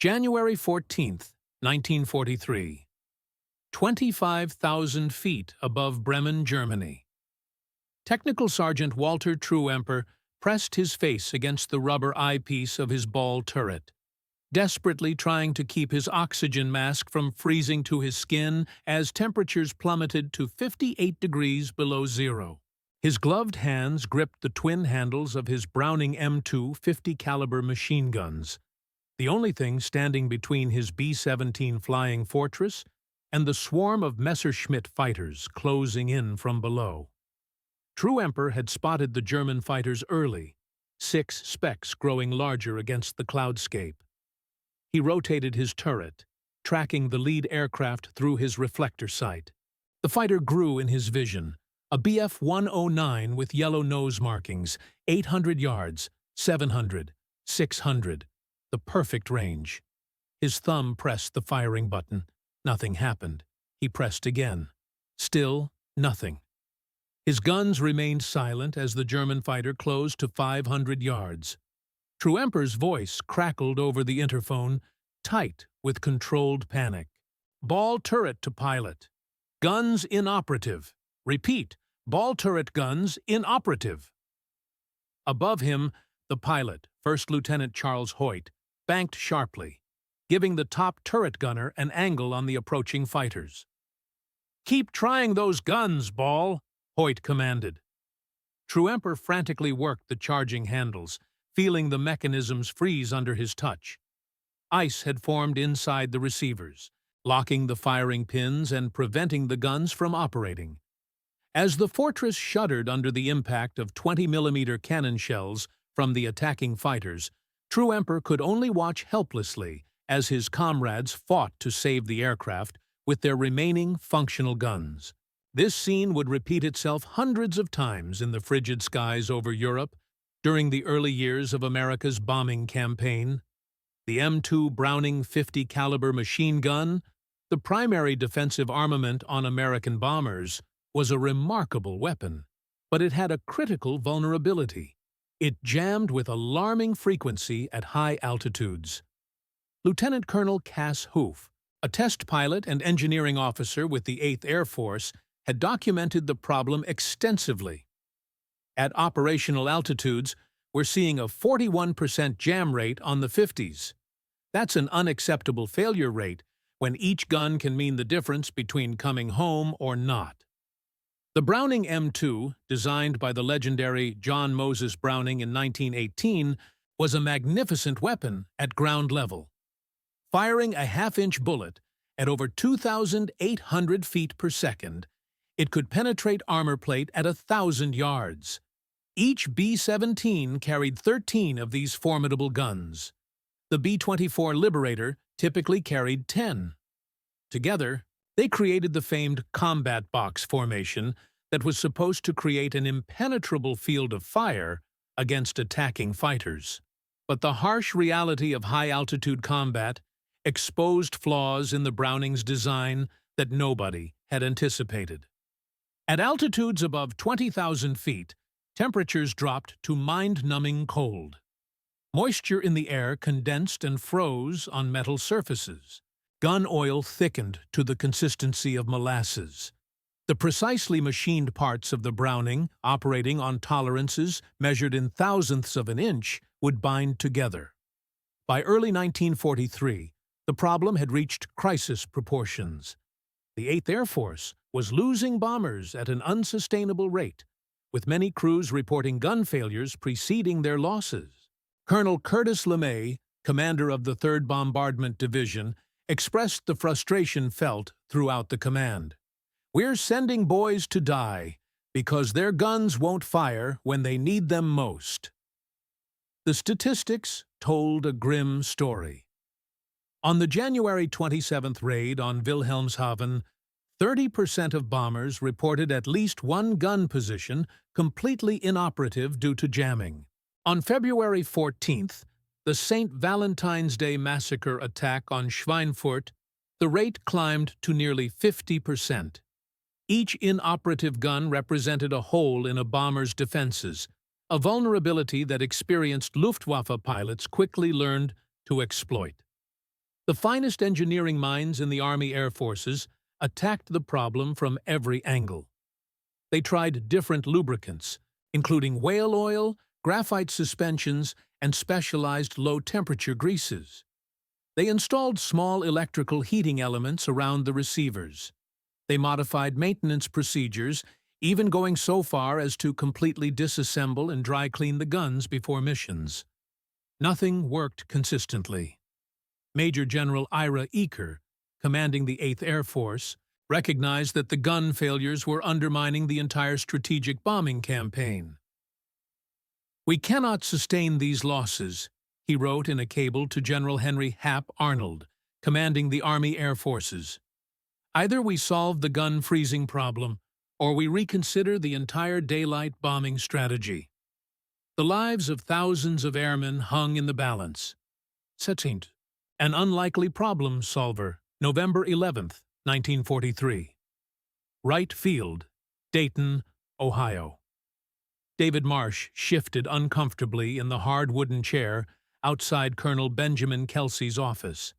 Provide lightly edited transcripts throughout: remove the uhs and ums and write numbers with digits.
January 14th, 1943. 25,000 feet above Bremen, Germany. Technical Sergeant Walter Truemper pressed his face against the rubber eyepiece of his ball turret, desperately trying to keep his oxygen mask from freezing to his skin as temperatures plummeted to 58 degrees below zero. His gloved hands gripped the twin handles of his Browning M2 50-caliber machine guns, the only thing standing between his B-17 Flying Fortress and the swarm of Messerschmitt fighters closing in from below. Truemper had spotted the German fighters early, 6 specks growing larger against the cloudscape. He rotated his turret, tracking the lead aircraft through his reflector sight. The fighter grew in his vision, a Bf-109 with yellow nose markings, 800 yards, 700, 600, the perfect range. His thumb pressed the firing button. Nothing happened. He pressed again. Still nothing. His guns remained silent as the German fighter closed to 500 yards. Truemper's voice crackled over the interphone, tight with controlled panic. Ball turret to pilot. Guns inoperative. Repeat, ball turret guns inoperative. Above him, the pilot, First Lieutenant Charles Hoyt, banked sharply, giving the top turret gunner an angle on the approaching fighters. "Keep trying those guns, Ball," Hoyt commanded. Truemper frantically worked the charging handles, feeling the mechanisms freeze under his touch. Ice had formed inside the receivers, locking the firing pins and preventing the guns from operating. As the fortress shuddered under the impact of 20mm cannon shells from the attacking fighters, Truemper could only watch helplessly as his comrades fought to save the aircraft with their remaining functional guns. This scene would repeat itself hundreds of times in the frigid skies over Europe during the early years of America's bombing campaign. The M2 Browning 50-caliber machine gun, the primary defensive armament on American bombers, was a remarkable weapon, but it had a critical vulnerability. It jammed with alarming frequency at high altitudes. Lieutenant Colonel Cass Hoof, a test pilot and engineering officer with the 8th Air Force, had documented the problem extensively. At operational altitudes, we're seeing a 41% jam rate on the 50s. That's an unacceptable failure rate when each gun can mean the difference between coming home or not. The Browning M2, designed by the legendary John Moses Browning in 1918, was a magnificent weapon at ground level. Firing a half-inch bullet at over 2,800 feet per second, it could penetrate armor plate at 1,000 yards. Each B-17 carried 13 of these formidable guns. The B-24 Liberator typically carried 10. Together, they created the famed combat box formation that was supposed to create an impenetrable field of fire against attacking fighters. But the harsh reality of high-altitude combat exposed flaws in the Browning's design that nobody had anticipated. At altitudes above 20,000 feet, temperatures dropped to mind-numbing cold. Moisture in the air condensed and froze on metal surfaces. Gun oil thickened to the consistency of molasses. The precisely machined parts of the Browning, operating on tolerances measured in thousandths of an inch, would bind together. By early 1943, the problem had reached crisis proportions. The 8th Air Force was losing bombers at an unsustainable rate, with many crews reporting gun failures preceding their losses. Colonel Curtis LeMay, commander of the 3rd Bombardment Division, expressed the frustration felt throughout the command. "We're sending boys to die because their guns won't fire when they need them most." The statistics told a grim story. On the January 27th raid on Wilhelmshaven, 30% of bombers reported at least one gun position completely inoperative due to jamming. On February 14th, the St. Valentine's Day massacre attack on Schweinfurt, the rate climbed to nearly 50%. Each inoperative gun represented a hole in a bomber's defenses, a vulnerability that experienced Luftwaffe pilots quickly learned to exploit. The finest engineering minds in the Army Air Forces attacked the problem from every angle. They tried different lubricants, including whale oil, graphite suspensions, and specialized low-temperature greases. They installed small electrical heating elements around the receivers. They modified maintenance procedures, even going so far as to completely disassemble and dry clean the guns before missions. Nothing worked consistently. Major General Ira Eaker, commanding the 8th Air Force, recognized that the gun failures were undermining the entire strategic bombing campaign. "We cannot sustain these losses," he wrote in a cable to General Henry Hap Arnold, commanding the Army Air Forces. "Either we solve the gun freezing problem, or we reconsider the entire daylight bombing strategy." The lives of thousands of airmen hung in the balance. September, an unlikely problem solver, November 11th, 1943. Wright Field, Dayton, Ohio. David Marsh shifted uncomfortably in the hard wooden chair outside Colonel Benjamin Kelsey's office.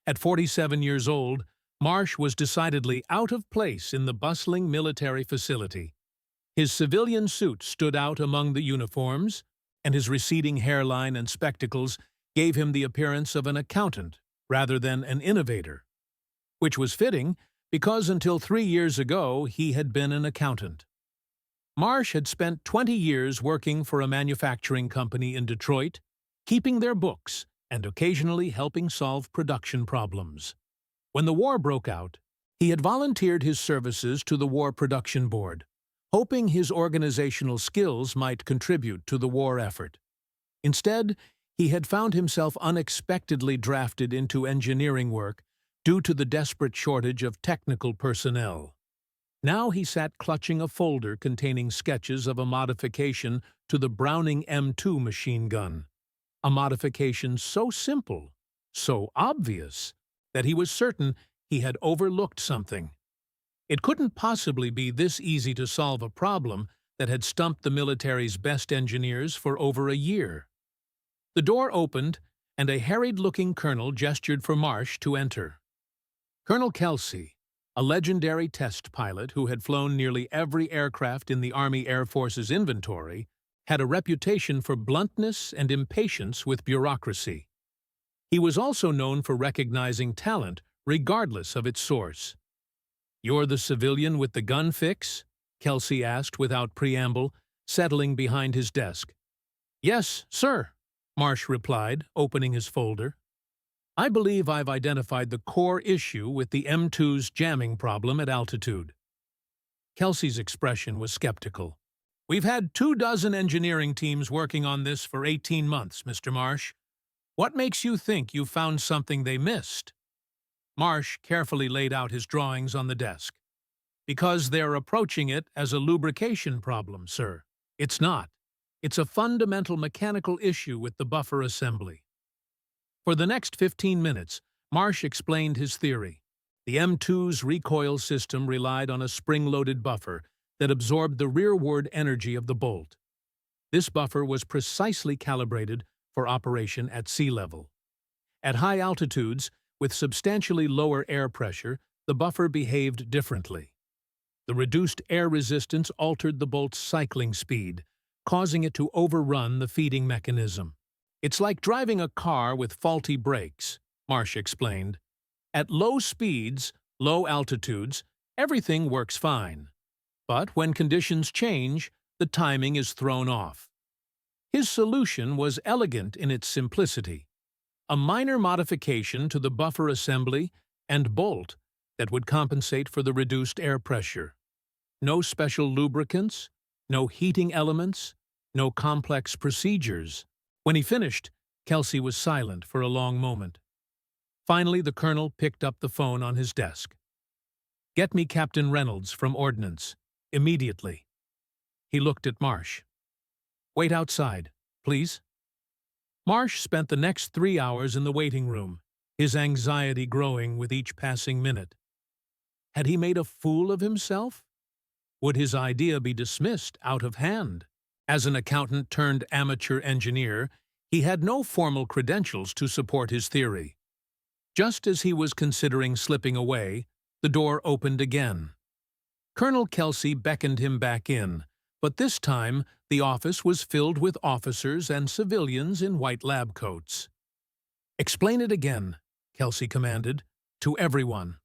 At 47 years old, Marsh was decidedly out of place in the bustling military facility. His civilian suit stood out among the uniforms, and his receding hairline and spectacles gave him the appearance of an accountant rather than an innovator, which was fitting because until 3 years ago he had been an accountant. Marsh had spent 20 years working for a manufacturing company in Detroit, keeping their books and occasionally helping solve production problems. When the war broke out, he had volunteered his services to the War Production Board, hoping his organizational skills might contribute to the war effort. Instead, he had found himself unexpectedly drafted into engineering work due to the desperate shortage of technical personnel. Now he sat clutching a folder containing sketches of a modification to the Browning M2 machine gun, a modification so simple, so obvious, that he was certain he had overlooked something. It couldn't possibly be this easy to solve a problem that had stumped the military's best engineers for over a year. The door opened, and a harried-looking colonel gestured for Marsh to enter. Colonel Kelsey, a legendary test pilot who had flown nearly every aircraft in the Army Air Force's inventory, had a reputation for bluntness and impatience with bureaucracy. He was also known for recognizing talent regardless of its source. "You're the civilian with the gun fix?" Kelsey asked without preamble, settling behind his desk. "Yes, sir," Marsh replied, opening his folder. "I believe I've identified the core issue with the M2's jamming problem at altitude." Kelsey's expression was skeptical. "We've had 24 engineering teams working on this for 18 months, Mr. Marsh. What makes you think you found something they missed?" Marsh carefully laid out his drawings on the desk. "Because they're approaching it as a lubrication problem, sir. It's not. It's a fundamental mechanical issue with the buffer assembly." For the next 15 minutes, Marsh explained his theory. The M2's recoil system relied on a spring-loaded buffer that absorbed the rearward energy of the bolt. This buffer was precisely calibrated for operation at sea level. At high altitudes, with substantially lower air pressure, the buffer behaved differently. The reduced air resistance altered the bolt's cycling speed, causing it to overrun the feeding mechanism. "It's like driving a car with faulty brakes," Marsh explained. "At low speeds, low altitudes, everything works fine. But when conditions change, the timing is thrown off." His solution was elegant in its simplicity. A minor modification to the buffer assembly and bolt that would compensate for the reduced air pressure. No special lubricants, no heating elements, no complex procedures. When he finished, Kelsey was silent for a long moment. Finally, the colonel picked up the phone on his desk. "Get me Captain Reynolds from Ordnance, immediately." He looked at Marsh. "Wait outside, please." Marsh spent the next 3 hours in the waiting room, his anxiety growing with each passing minute. Had he made a fool of himself? Would his idea be dismissed out of hand? As an accountant turned amateur engineer, he had no formal credentials to support his theory. Just as he was considering slipping away, the door opened again. Colonel Kelsey beckoned him back in, but this time the office was filled with officers and civilians in white lab coats. "Explain it again," Kelsey commanded, "to everyone."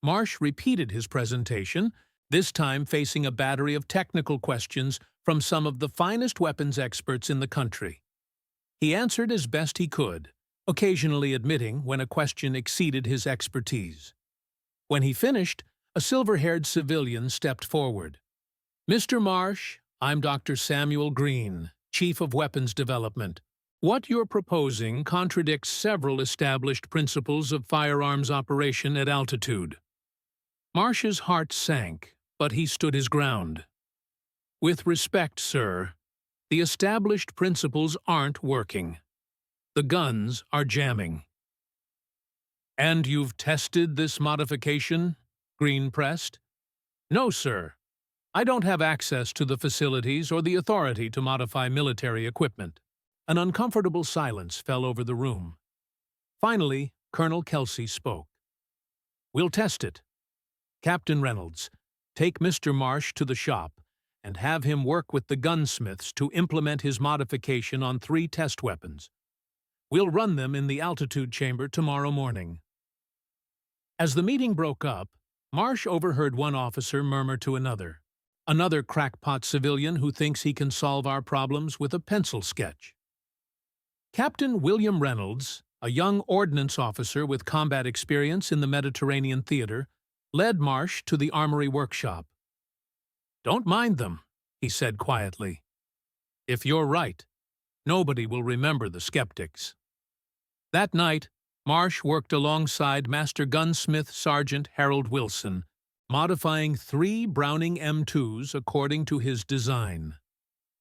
Marsh repeated his presentation, this time facing a battery of technical questions from some of the finest weapons experts in the country. He answered as best he could, occasionally admitting when a question exceeded his expertise. When he finished, a silver-haired civilian stepped forward. "Mr. Marsh, I'm Dr. Samuel Green, Chief of Weapons Development. What you're proposing contradicts several established principles of firearms operation at altitude." Marsh's heart sank, but he stood his ground. "With respect, sir, the established principles aren't working. The guns are jamming." "And you've tested this modification?" Green pressed. "No, sir. I don't have access to the facilities or the authority to modify military equipment." An uncomfortable silence fell over the room. Finally, Colonel Kelsey spoke. "We'll test it. Captain Reynolds, take Mr. Marsh to the shop and have him work with the gunsmiths to implement his modification on 3 test weapons. We'll run them in the altitude chamber tomorrow morning." As the meeting broke up, Marsh overheard one officer murmur to another crackpot civilian who thinks he can solve our problems with a pencil sketch. Captain William Reynolds, a young ordnance officer with combat experience in the Mediterranean theater, led Marsh to the armory workshop. "Don't mind them," he said quietly. "If you're right, nobody will remember the skeptics." That night, Marsh worked alongside Master Gunsmith Sergeant Harold Wilson, modifying 3 Browning M2s according to his design.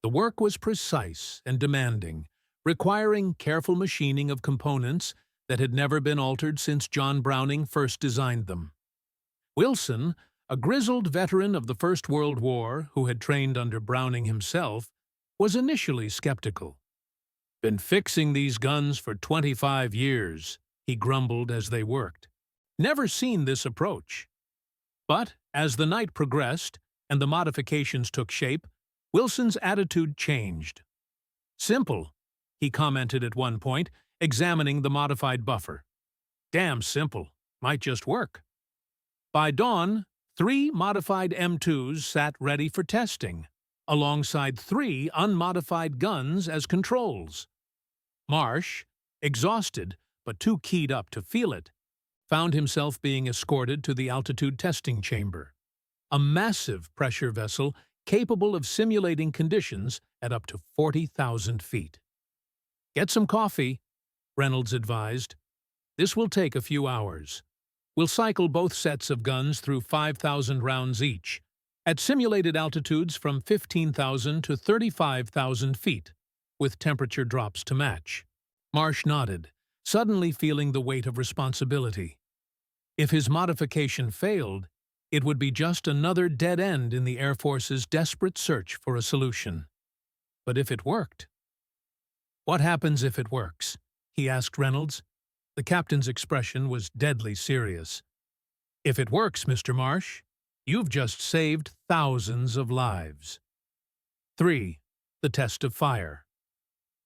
The work was precise and demanding, requiring careful machining of components that had never been altered since John Browning first designed them. Wilson, a grizzled veteran of the First World War who had trained under Browning himself, was initially skeptical. "Been fixing these guns for 25 years, he grumbled as they worked. "Never seen this approach." But as the night progressed and the modifications took shape, Wilson's attitude changed. "Simple," he commented at one point, examining the modified buffer. "Damn simple. Might just work." By dawn, 3 modified M2s sat ready for testing, alongside 3 unmodified guns as controls. Marsh, exhausted but too keyed up to feel it, found himself being escorted to the altitude testing chamber, a massive pressure vessel capable of simulating conditions at up to 40,000 feet. "Get some coffee," Reynolds advised. "This will take a few hours. We'll cycle both sets of guns through 5,000 rounds each, at simulated altitudes from 15,000 to 35,000 feet, with temperature drops to match." Marsh nodded, suddenly feeling the weight of responsibility. If his modification failed, it would be just another dead end in the Air Force's desperate search for a solution. But if it worked? "What happens if it works?" he asked Reynolds. The captain's expression was deadly serious. "If it works, Mr. Marsh, you've just saved thousands of lives." 3. The Test of Fire.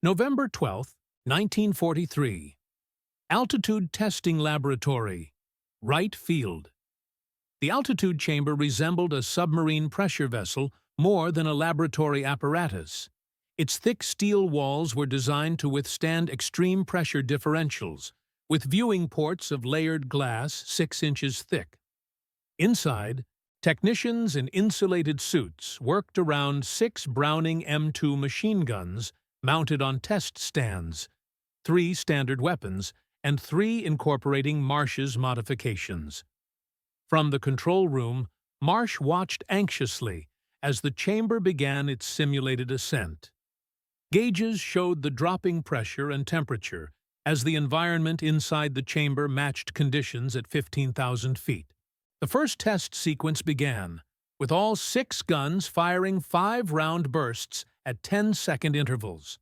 November 12, 1943. Altitude Testing Laboratory, Wright Field. The altitude chamber resembled a submarine pressure vessel more than a laboratory apparatus. Its thick steel walls were designed to withstand extreme pressure differentials, with viewing ports of layered glass 6 inches thick. Inside, technicians in insulated suits worked around 6 Browning M2 machine guns mounted on test stands, 3 standard weapons, and 3 incorporating Marsh's modifications. From the control room, Marsh watched anxiously as the chamber began its simulated ascent. Gauges showed the dropping pressure and temperature as the environment inside the chamber matched conditions at 15,000 feet. The first test sequence began, with all 6 guns firing 5-round bursts at 10-second intervals.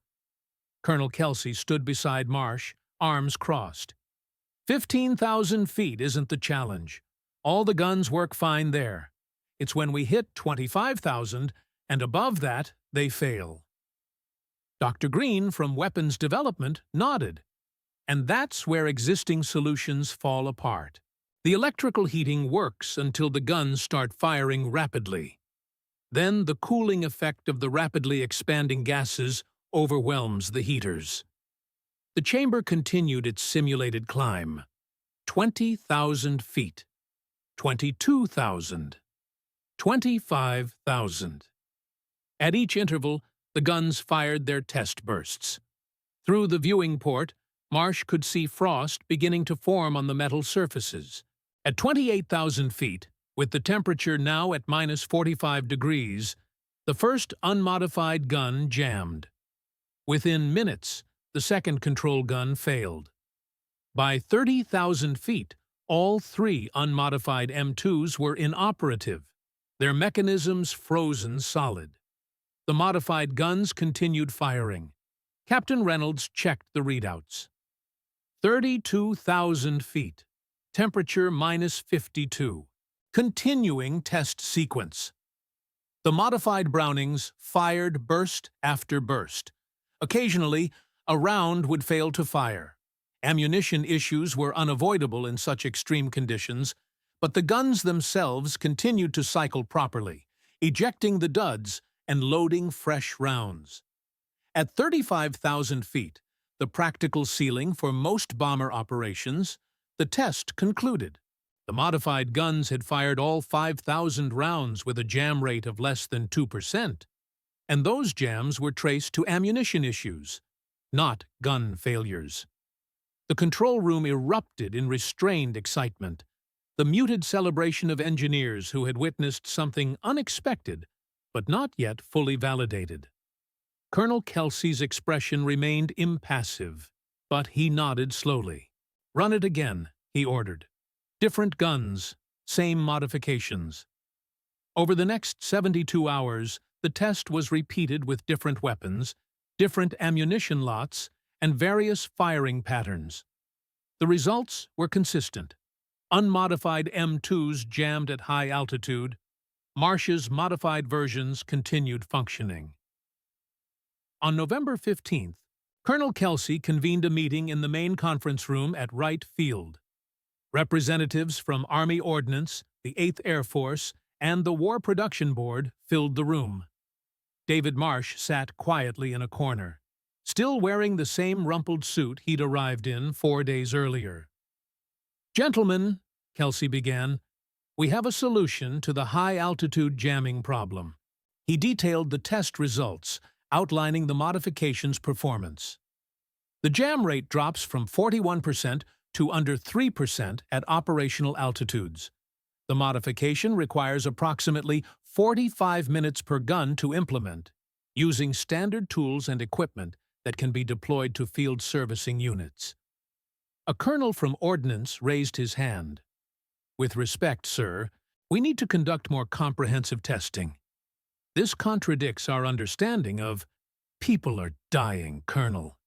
Colonel Kelsey stood beside Marsh, arms crossed. 15,000 feet isn't the challenge. All the guns work fine there. It's when we hit 25,000 and above that, they fail. Dr. Green from Weapons Development nodded. And that's where existing solutions fall apart. The electrical heating works until the guns start firing rapidly. Then the cooling effect of the rapidly expanding gases overwhelms the heaters. The chamber continued its simulated climb. 20,000 feet. 22,000. 25,000. At each interval, the guns fired their test bursts. Through the viewing port, Marsh could see frost beginning to form on the metal surfaces. At 28,000 feet, with the temperature now at minus 45 degrees, the first unmodified gun jammed. Within minutes, the second control gun failed. By 30,000 feet, all three unmodified M2s were inoperative, their mechanisms frozen solid. The modified guns continued firing. Captain Reynolds checked the readouts. 32,000 feet. Temperature minus 52. Continuing test sequence. The modified Brownings fired burst after burst. Occasionally, a round would fail to fire. Ammunition issues were unavoidable in such extreme conditions, but the guns themselves continued to cycle properly, ejecting the duds and loading fresh rounds. At 35,000 feet, the practical ceiling for most bomber operations, the test concluded. The modified guns had fired all 5,000 rounds with a jam rate of less than 2%, and those jams were traced to ammunition issues, not gun failures. The control room erupted in restrained excitement, the muted celebration of engineers who had witnessed something unexpected, but not yet fully validated. Colonel Kelsey's expression remained impassive, but he nodded slowly. "Run it again," he ordered. "Different guns, same modifications." Over the next 72 hours, the test was repeated with different weapons, different ammunition lots, and various firing patterns. The results were consistent. Unmodified M2s jammed at high altitude. Marsh's modified versions continued functioning. On November 15th, Colonel Kelsey convened a meeting in the main conference room at Wright Field. Representatives from Army Ordnance, the 8th Air Force, and the War Production Board filled the room. David Marsh sat quietly in a corner, still wearing the same rumpled suit he'd arrived in 4 days earlier. "Gentlemen," Kelsey began, "we have a solution to the high-altitude jamming problem." He detailed the test results, outlining the modification's performance. The jam rate drops from 41% to under 3% at operational altitudes. The modification requires approximately 45 minutes per gun to implement, using standard tools and equipment that can be deployed to field servicing units. A colonel from Ordnance raised his hand. "With respect, sir, we need to conduct more comprehensive testing. This contradicts our understanding of—" "People are dying, Colonel."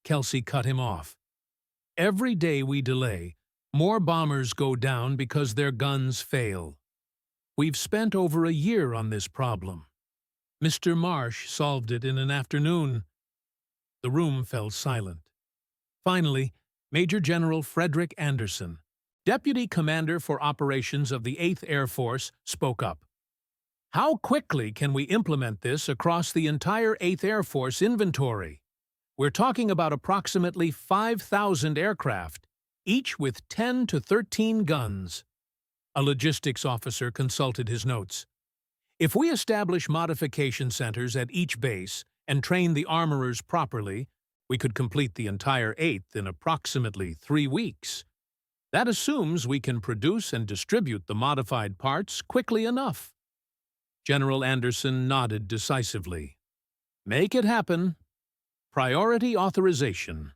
Kelsey cut him off. "Every day we delay, more bombers go down because their guns fail. We've spent over a year on this problem. Mr. Marsh solved it in an afternoon." The room fell silent. Finally, Major General Frederick Anderson, Deputy Commander for Operations of the 8th Air Force, spoke up. "How quickly can we implement this across the entire 8th Air Force inventory? We're talking about approximately 5,000 aircraft, each with 10 to 13 guns." A logistics officer consulted his notes. "If we establish modification centers at each base and train the armorers properly, we could complete the entire 8th in approximately 3 weeks. That assumes we can produce and distribute the modified parts quickly enough." General Anderson nodded decisively. "Make it happen. Priority authorization.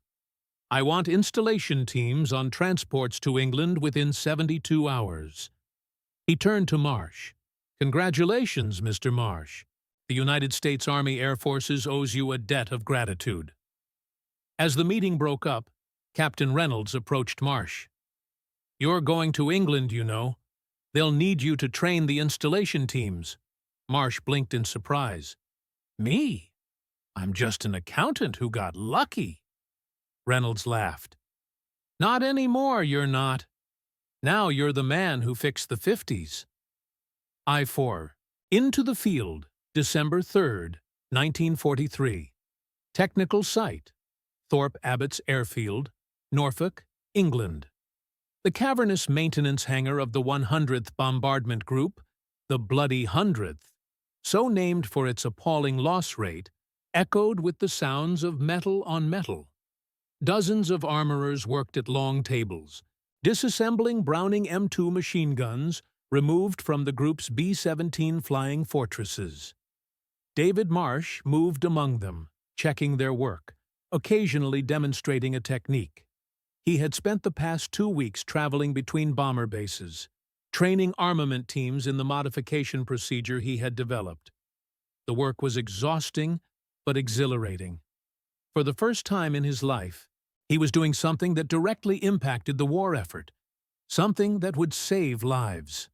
I want installation teams on transports to England within 72 hours. He turned to Marsh. "Congratulations, Mr. Marsh. The United States Army Air Forces owes you a debt of gratitude." As the meeting broke up, Captain Reynolds approached Marsh. "You're going to England, you know. They'll need you to train the installation teams." Marsh blinked in surprise. "Me? I'm just an accountant who got lucky." Reynolds laughed. "Not anymore, you're not. Now you're the man who fixed the 50s. I-4. Into the field, December 3rd, 1943. Technical site, Thorpe Abbott's Airfield, Norfolk, England. The cavernous maintenance hangar of the 100th Bombardment Group, the Bloody 100th, so named for its appalling loss rate, echoed with the sounds of metal on metal. Dozens of armorers worked at long tables, disassembling Browning M2 machine guns removed from the group's B-17 flying fortresses. David Marsh moved among them, checking their work, occasionally demonstrating a technique. He had spent the past 2 weeks traveling between bomber bases, training armament teams in the modification procedure he had developed. The work was exhausting but exhilarating. For the first time in his life, he was doing something that directly impacted the war effort, something that would save lives.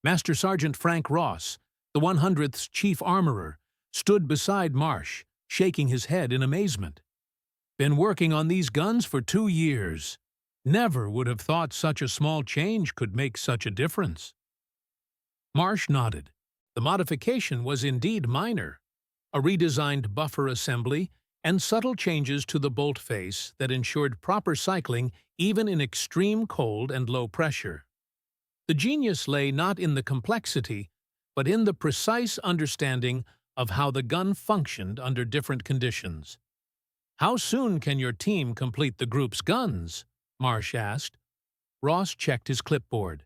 Master Sergeant Frank Ross, the 100th's chief armorer, stood beside Marsh, shaking his head in amazement. "Been working on these guns for 2 years. Never would have thought such a small change could make such a difference." Marsh nodded. The modification was indeed minor. A redesigned buffer assembly and subtle changes to the bolt face that ensured proper cycling even in extreme cold and low pressure. The genius lay not in the complexity, but in the precise understanding of how the gun functioned under different conditions. "How soon can your team complete the group's guns?" Marsh asked. Ross checked his clipboard.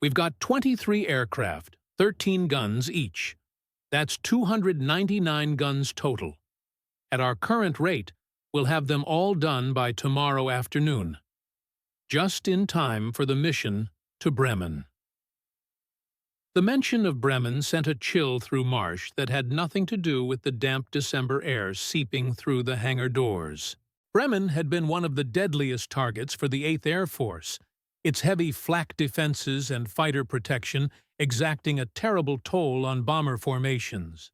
"We've got 23 aircraft, 13 guns each. That's 299 guns total. At our current rate, we'll have them all done by tomorrow afternoon. Just in time for the mission to Bremen." The mention of Bremen sent a chill through Marsh that had nothing to do with the damp December air seeping through the hangar doors. Bremen had been one of the deadliest targets for the 8th Air Force, its heavy flak defenses and fighter protection exacting a terrible toll on bomber formations.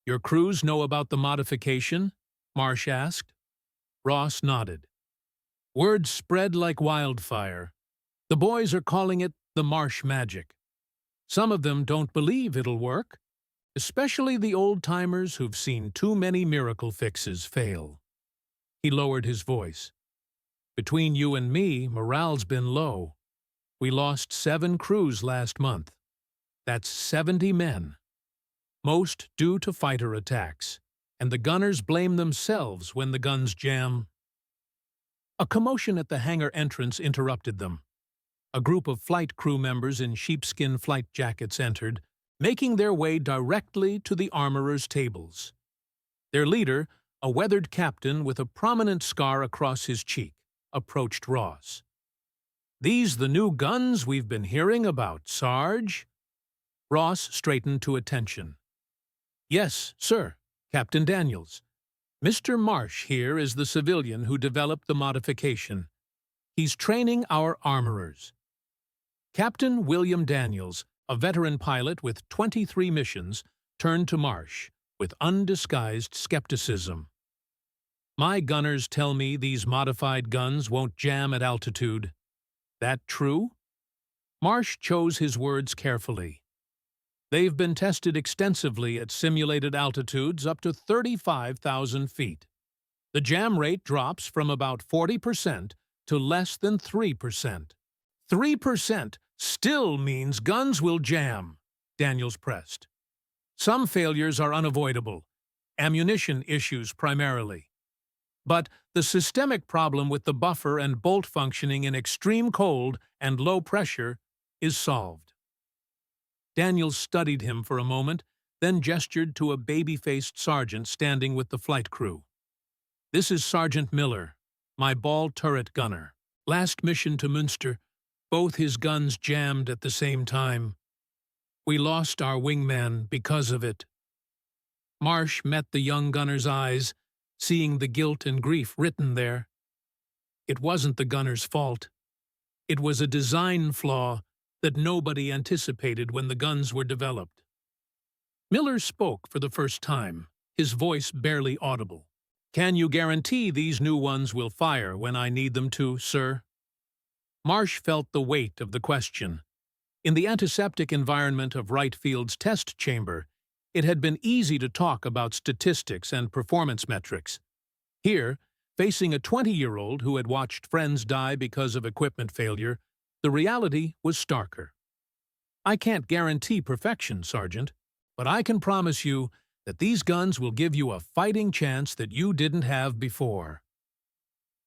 "Your crews know about the modification?" Marsh asked. Ross nodded. "Word spread like wildfire. The boys are calling it the Marsh Magic. Some of them don't believe it'll work, especially the old-timers who've seen too many miracle fixes fail." He lowered his voice. "Between you and me, morale's been low. We lost 7 crews last month. That's 70 men. Most due to fighter attacks, and the gunners blame themselves when the guns jam." A commotion at the hangar entrance interrupted them. A group of flight crew members in sheepskin flight jackets entered, making their way directly to the armorers' tables. Their leader, a weathered captain with a prominent scar across his cheek, approached Ross. "These the new guns we've been hearing about, Sarge?" Ross straightened to attention. "Yes, sir, Captain Daniels. Mr. Marsh here is the civilian who developed the modification. He's training our armorers." Captain William Daniels, a veteran pilot with 23 missions, turned to Marsh with undisguised skepticism. "My gunners tell me these modified guns won't jam at altitude. That true?" Marsh chose his words carefully. "They've been tested extensively at simulated altitudes up to 35,000 feet. The jam rate drops from about 40% to less than 3%. 3% still means guns will jam," Daniels pressed. "Some failures are unavoidable, ammunition issues primarily. But the systemic problem with the buffer and bolt functioning in extreme cold and low pressure is solved." Daniels studied him for a moment, then gestured to a baby-faced sergeant standing with the flight crew. "This is Sergeant Miller, my ball turret gunner. Last mission to Münster, both his guns jammed at the same time. We lost our wingman because of it." Marsh met the young gunner's eyes, seeing the guilt and grief written there. It wasn't the gunner's fault. It was a design flaw that nobody anticipated when the guns were developed. Miller spoke for the first time, his voice barely audible. "Can you guarantee these new ones will fire when I need them to, sir?" Marsh felt the weight of the question. In the antiseptic environment of Wright Field's test chamber, it had been easy to talk about statistics and performance metrics. Here, facing a 20-year-old who had watched friends die because of equipment failure, the reality was starker. "I can't guarantee perfection, Sergeant, but I can promise you that these guns will give you a fighting chance that you didn't have before."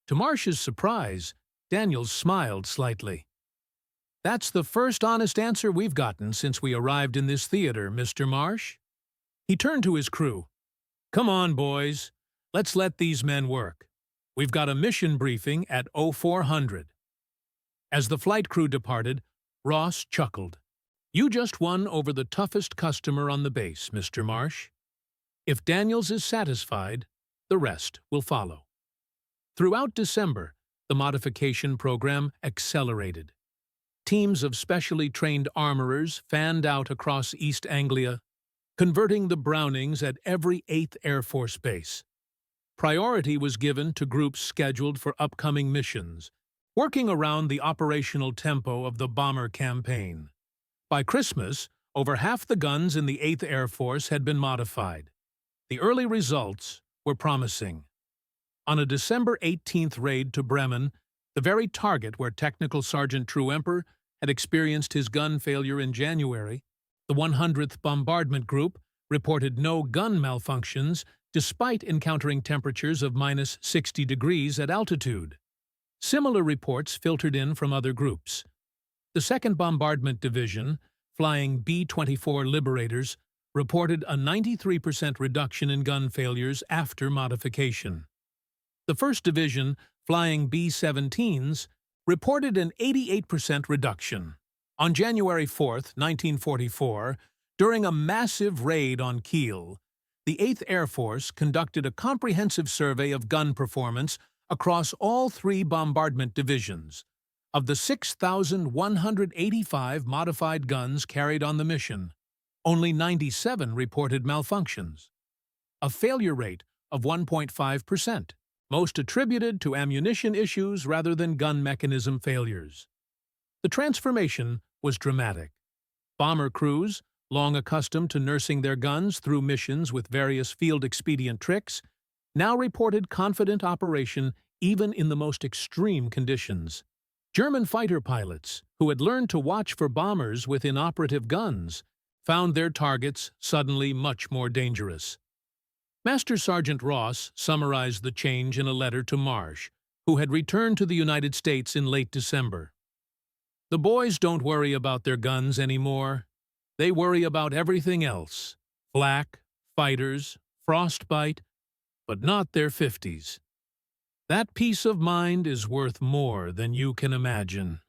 To Marsh's surprise, Daniels smiled slightly. "That's the first honest answer we've gotten since we arrived in this theater, Mr. Marsh." He turned to his crew. "Come on, boys. Let's let these men work. We've got a mission briefing at 0400. As the flight crew departed, Ross chuckled. "You just won over the toughest customer on the base, Mr. Marsh. If Daniels is satisfied, the rest will follow." Throughout December, the modification program accelerated. Teams of specially trained armorers fanned out across East Anglia, converting the Brownings at every 8th Air Force base. Priority was given to groups scheduled for upcoming missions, working around the operational tempo of the bomber campaign. By Christmas, over half the guns in the 8th Air Force had been modified. The early results were promising. On a December 18th raid to Bremen, the very target where Technical Sergeant Truemper had experienced his gun failure in January, the 100th Bombardment Group reported no gun malfunctions despite encountering temperatures of -60 degrees at altitude. Similar reports filtered in from other groups. The 2nd Bombardment Division, flying B-24 Liberators, reported a 93% reduction in gun failures after modification. The 1st Division, flying B-17s, reported an 88% reduction. On January 4, 1944, during a massive raid on Kiel, the 8th Air Force conducted a comprehensive survey of gun performance across all 3 bombardment divisions. Of the 6,185 modified guns carried on the mission, only 97 reported malfunctions. A failure rate of 1.5%, most attributed to ammunition issues rather than gun mechanism failures. The transformation was dramatic. Bomber crews, long accustomed to nursing their guns through missions with various field-expedient tricks, now reported confident operation even in the most extreme conditions. German fighter pilots, who had learned to watch for bombers with inoperative guns, found their targets suddenly much more dangerous. Master Sergeant Ross summarized the change in a letter to Marsh, who had returned to the United States in late December. "The boys don't worry about their guns anymore. They worry about everything else: flak, fighters, frostbite, but not their 50s. That peace of mind is worth more than you can imagine."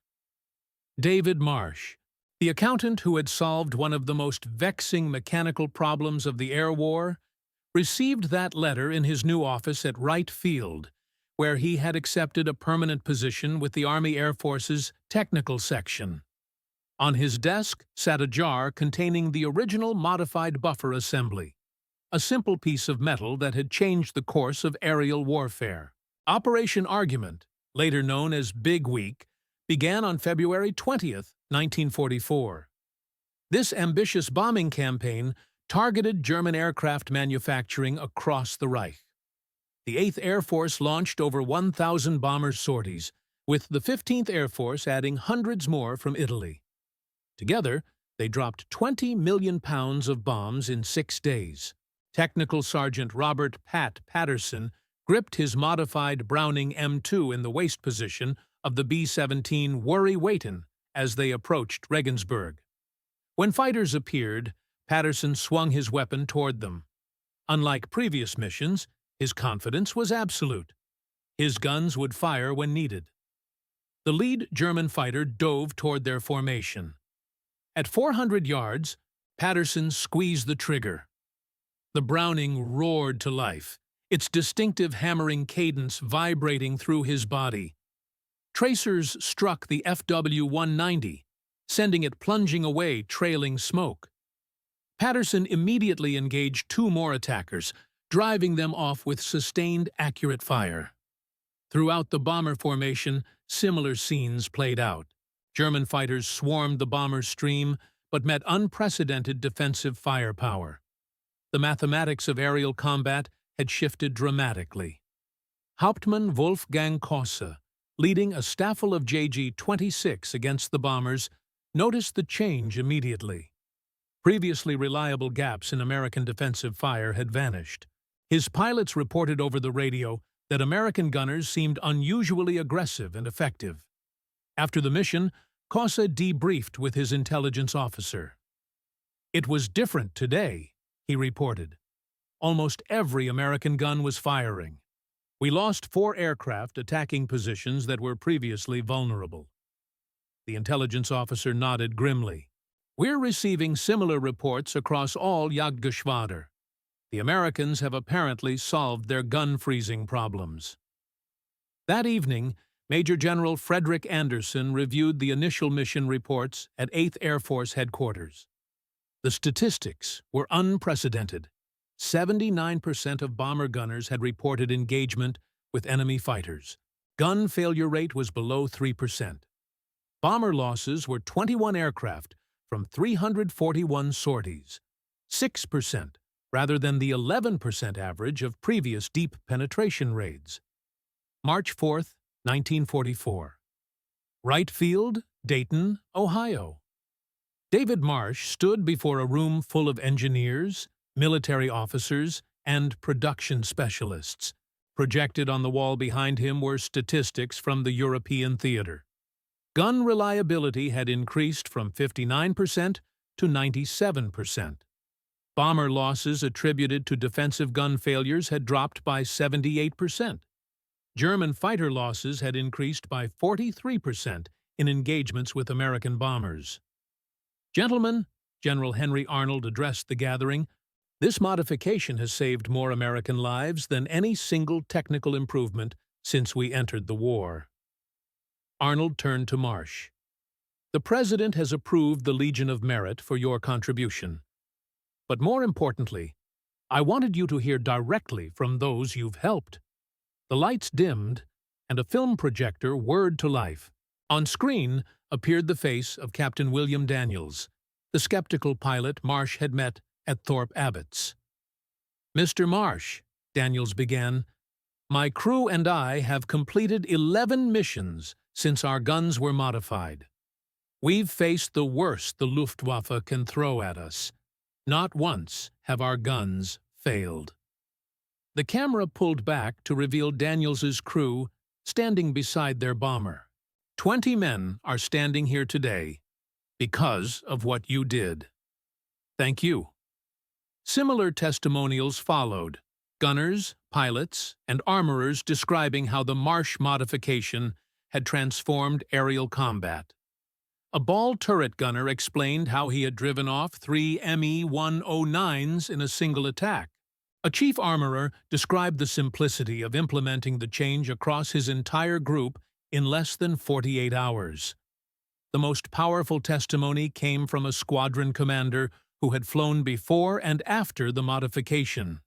David Marsh, the accountant who had solved one of the most vexing mechanical problems of the Air War, received that letter in his new office at Wright Field, where he had accepted a permanent position with the Army Air Force's technical section. On his desk sat a jar containing the original modified buffer assembly, a simple piece of metal that had changed the course of aerial warfare. Operation Argument, later known as Big Week, began on February 20th, 1944. This ambitious bombing campaign targeted German aircraft manufacturing across the Reich. The 8th Air Force launched over 1,000 bomber sorties, with the 15th Air Force adding hundreds more from Italy. Together, they dropped 20 million pounds of bombs in 6 days. Technical Sergeant Robert "Pat" Patterson gripped his modified Browning M2 in the waist position of the B-17 Worry-Waitin' as they approached Regensburg. When fighters appeared, Patterson swung his weapon toward them. Unlike previous missions, his confidence was absolute. His guns would fire when needed. The lead German fighter dove toward their formation. At 400 yards, Patterson squeezed the trigger. The Browning roared to life, its distinctive hammering cadence vibrating through his body. Tracers struck the FW-190, sending it plunging away, trailing smoke. Patterson immediately engaged two more attackers, driving them off with sustained, accurate fire. Throughout the bomber formation, similar scenes played out. German fighters swarmed the bomber's stream, but met unprecedented defensive firepower. The mathematics of aerial combat had shifted dramatically. Hauptmann Wolfgang Kosse, leading a staffel of JG-26 against the bombers, noticed the change immediately. Previously reliable gaps in American defensive fire had vanished. His pilots reported over the radio that American gunners seemed unusually aggressive and effective. After the mission, Kosse debriefed with his intelligence officer. "It was different today," he reported. "Almost every American gun was firing. We lost 4 aircraft attacking positions that were previously vulnerable." The intelligence officer nodded grimly. "We're receiving similar reports across all Jagdgeschwader. The Americans have apparently solved their gun-freezing problems." That evening, Major General Frederick Anderson reviewed the initial mission reports at 8th Air Force Headquarters. The statistics were unprecedented. 79% of bomber gunners had reported engagement with enemy fighters. Gun failure rate was below 3%. Bomber losses were 21 aircraft from 341 sorties, 6% rather than the 11% average of previous deep penetration raids. March 4, 1944. Wright Field, Dayton, Ohio. David Marsh stood before a room full of engineers, military officers, and production specialists. Projected on the wall behind him were statistics from the European theater. Gun reliability had increased from 59% to 97%. Bomber losses attributed to defensive gun failures had dropped by 78%. German fighter losses had increased by 43% in engagements with American bombers. "Gentlemen," General Henry Arnold addressed the gathering, "this modification has saved more American lives than any single technical improvement since we entered the war." Arnold turned to Marsh. "The President has approved the Legion of Merit for your contribution. But more importantly, I wanted you to hear directly from those you've helped." The lights dimmed, and a film projector whirred to life. On screen appeared the face of Captain William Daniels, the skeptical pilot Marsh had met at Thorpe Abbotts. "Mr. Marsh," Daniels began, "my crew and I have completed 11 missions since our guns were modified. We've faced the worst the Luftwaffe can throw at us. Not once have our guns failed." The camera pulled back to reveal Daniels's crew standing beside their bomber. 20 men are standing here today because of what you did. Thank you." Similar testimonials followed, gunners, pilots, and armorers describing how the Marsh modification had transformed aerial combat. A ball turret gunner explained how he had driven off 3 Me-109s in a single attack. A chief armorer described the simplicity of implementing the change across his entire group in less than 48 hours. The most powerful testimony came from a squadron commander who had flown before and after the modification.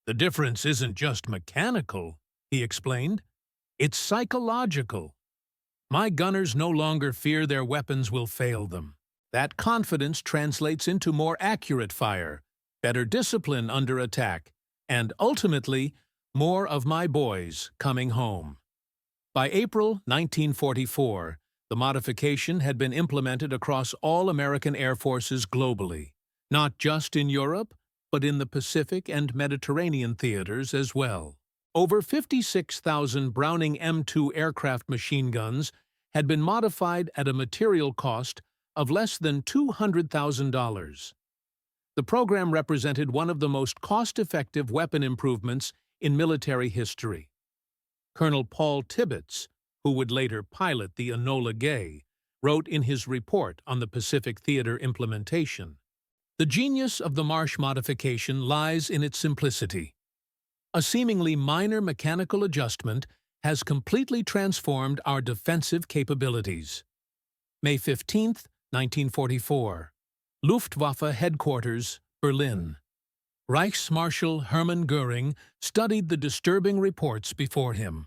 "The difference isn't just mechanical," he explained. "It's psychological. My gunners no longer fear their weapons will fail them. That confidence translates into more accurate fire, better discipline under attack, and ultimately, more of my boys coming home." By April 1944, the modification had been implemented across all American air forces globally, not just in Europe, but in the Pacific and Mediterranean theaters as well. Over 56,000 Browning M2 aircraft machine guns had been modified at a material cost of less than $200,000. The program represented one of the most cost-effective weapon improvements in military history. Colonel Paul Tibbets, who would later pilot the Enola Gay, wrote in his report on the Pacific Theater implementation, "The genius of the Marsh modification lies in its simplicity. A seemingly minor mechanical adjustment has completely transformed our defensive capabilities. May 15, 1944. Luftwaffe Headquarters, Berlin. Reichsmarschall Hermann Göring studied the disturbing reports before him.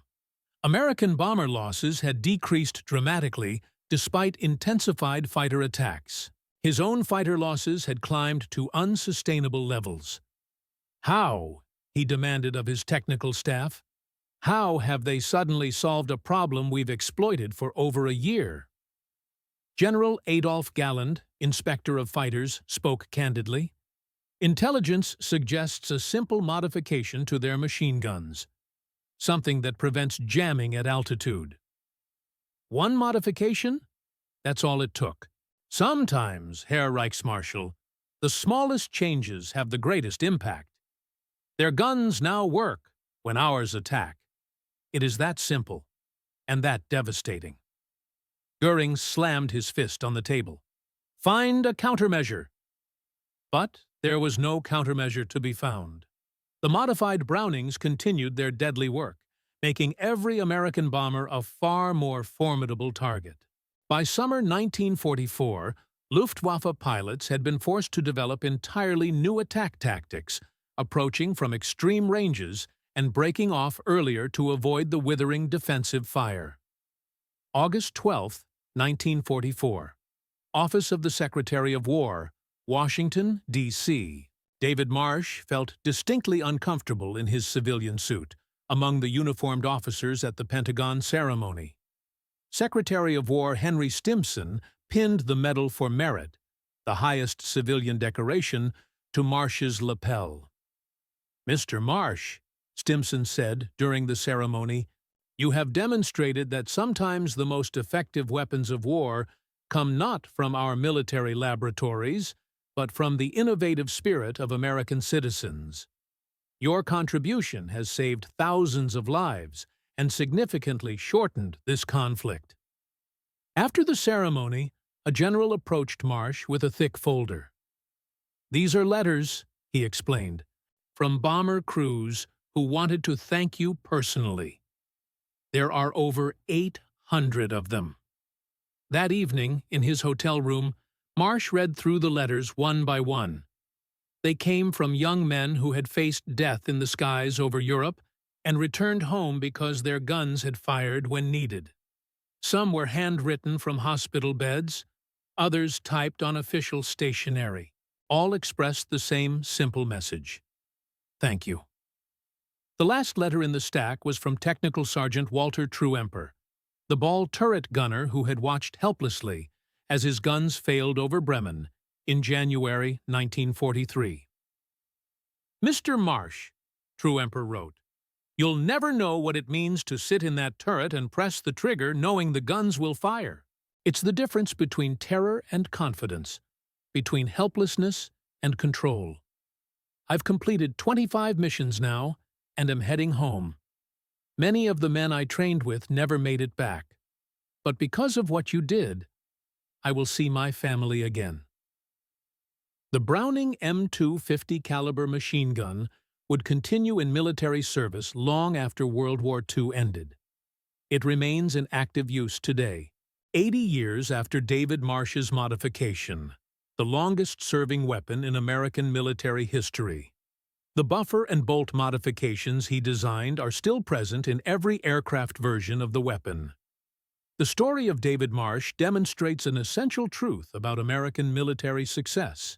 American bomber losses had decreased dramatically despite intensified fighter attacks. His own fighter losses had climbed to unsustainable levels. How, he demanded of his technical staff, how have they suddenly solved a problem we've exploited for over a year? General Adolf Galland, inspector of fighters, spoke candidly. Intelligence suggests a simple modification to their machine guns, something that prevents jamming at altitude. One modification? That's all it took. Sometimes, Herr Reichsmarschall, the smallest changes have the greatest impact. Their guns now work when ours attack. It is that simple, and that devastating. Göring slammed his fist on the table. Find a countermeasure. But there was no countermeasure to be found. The modified Brownings continued their deadly work, making every American bomber a far more formidable target. By summer 1944, Luftwaffe pilots had been forced to develop entirely new attack tactics, approaching from extreme ranges and breaking off earlier to avoid the withering defensive fire. August 12, 1944. Office of the Secretary of War, Washington, D.C. David Marsh felt distinctly uncomfortable in his civilian suit among the uniformed officers at the Pentagon ceremony. Secretary of War Henry Stimson pinned the Medal for Merit, the highest civilian decoration, to Marsh's lapel. "Mr. Marsh," Stimson said during the ceremony, "you have demonstrated that sometimes the most effective weapons of war come not from our military laboratories, but from the innovative spirit of American citizens. Your contribution has saved thousands of lives and significantly shortened this conflict." After the ceremony, a general approached Marsh with a thick folder. "These are letters," he explained, "from bomber crews who wanted to thank you personally. There are over 800 of them." That evening, in his hotel room, Marsh read through the letters one by one. They came from young men who had faced death in the skies over Europe and returned home because their guns had fired when needed. Some were handwritten from hospital beds, others typed on official stationery. All expressed the same simple message: thank you. The last letter in the stack was from Technical Sergeant Walter Truemper, the ball turret gunner who had watched helplessly as his guns failed over Bremen in January 1943. "Mr. Marsh," Truemper wrote, "you'll never know what it means to sit in that turret and press the trigger knowing the guns will fire. It's the difference between terror and confidence, between helplessness and control. I've completed 25 missions now and am heading home. Many of the men I trained with never made it back. But because of what you did, I will see my family again." The Browning M250 caliber machine gun would continue in military service long after World War II ended. It remains in active use today, 80 years after David Marsh's modification, the longest-serving weapon in American military history. The buffer and bolt modifications he designed are still present in every aircraft version of the weapon. The story of David Marsh demonstrates an essential truth about American military success.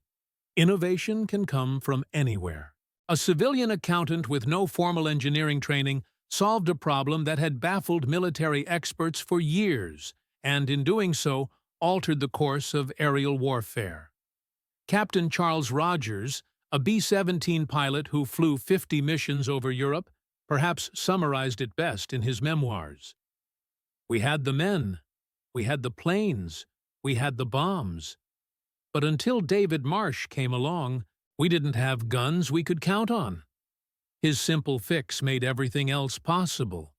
Innovation can come from anywhere. A civilian accountant with no formal engineering training solved a problem that had baffled military experts for years, and in doing so, altered the course of aerial warfare. Captain Charles Rogers, a B-17 pilot who flew 50 missions over Europe, perhaps summarized it best in his memoirs. "We had the men, we had the planes, we had the bombs. But until David Marsh came along, we didn't have guns we could count on. His simple fix made everything else possible.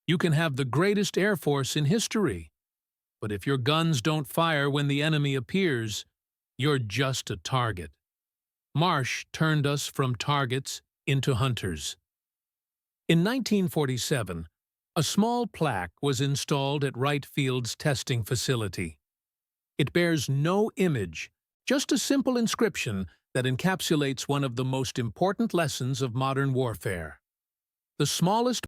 You can have the greatest air force in history, but if your guns don't fire when the enemy appears, you're just a target." Marsh turned us from targets into hunters. In 1947, A small plaque was installed at Wright Field's testing facility. It bears no image, just a simple inscription that encapsulates one of the most important lessons of modern warfare. The smallest